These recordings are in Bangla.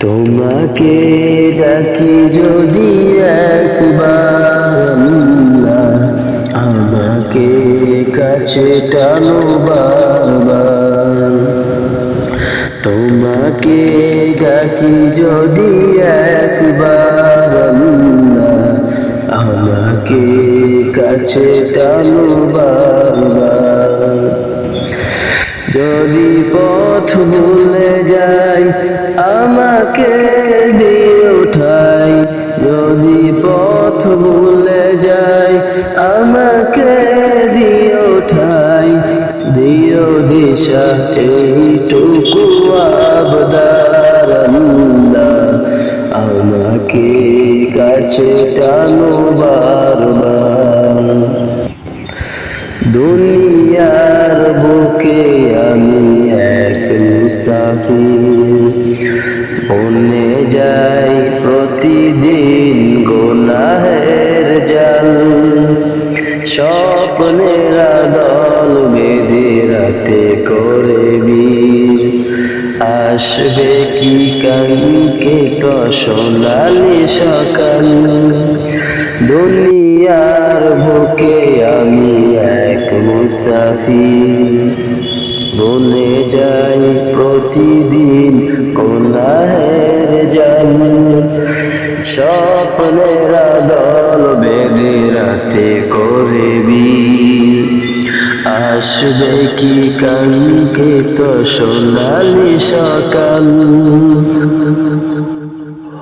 তোমাকে ডাকি যদি একবার আল্লাহ, আমাকে কাছে টানো বারবার। তোমাকে ডাকি যদি একবার আল্লাহ, আমাকে কাছে টানো বারবার। যদি পথ ভুলে যাই আমাকে দিও ঠাই, যদি পথ ভুলে যাই আমাকে দিও ঠাই, দিও দিশা এইটুকু আবদার আল্লাহ, আমাকে কাছে টানো বারবার। দুনিয়ার বুকে আমি এক মুসাফির, বনে যাই প্রতিদিন গুনাহের জাল। স্বপ্নের দল বেঁধে রাতে করে বীর, আসবে কি কাঙ্ক্ষিত সোনালি সকাল। দুনিয়ার বুকে আমি এক মুসাফির, বনে যাই প্রতিদিন গুনাহের জাল। স্বপ্নের দল বেঁধে রাতে করে বীর, আসবে কি কাঙ্ক্ষিত সোনালি সকাল।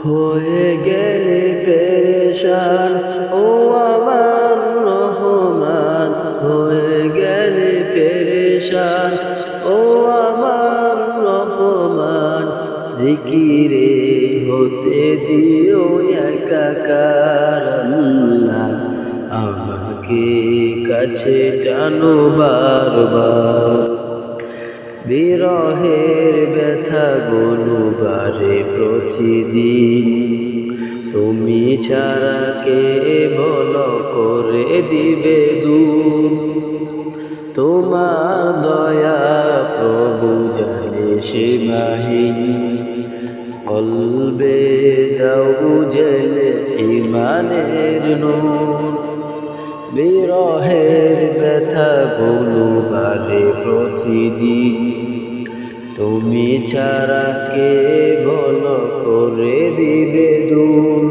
হয়ে গেলে পেরেশান ও আমার রহমান, হয়ে গেলে পেরেশান ও আমার রহমান। জিকিরে হতে দিও একাকার আল্লাহ, আমাকে কাছে টানো বারবার। বিরহের ব্যথা গুনুবারে প্রতিদিন, তুমি ছাড়া কে ভালো করে দিবে দূর। তোমার দয়া প্রভু জানে সীমাহীন, কলবে দাও জেলে ইমানের নূর। বিরহের ব্যথা গুনুবারে প্রতিদিন, তুমি ছাড়া কে ভালো করে দিবে দূর।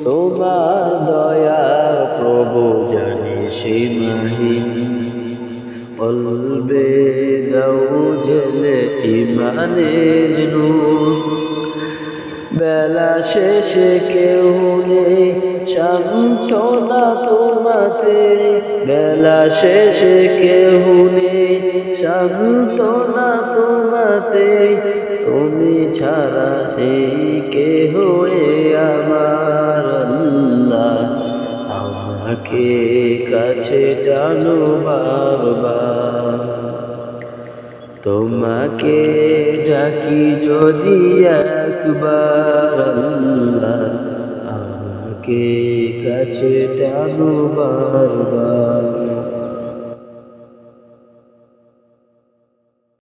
তোমার দয়া প্রভু জানি সীমাহীন, কলবে দাও জেলে ইমানের নূর। বেলা শেষে কেউ নেই সান্ত্বনা তোমাতে, বেলা শেষে কেউ নেই সান্ত্বনা তোমাতে। তুমি ছাড়া সেই কেহ আমার আল্লাহ, আমাকে কাছে টানো বারবার। তোমাকে ডাকি যদি একবার আল্লাহ, আমাকে কাছে টানো বারবার।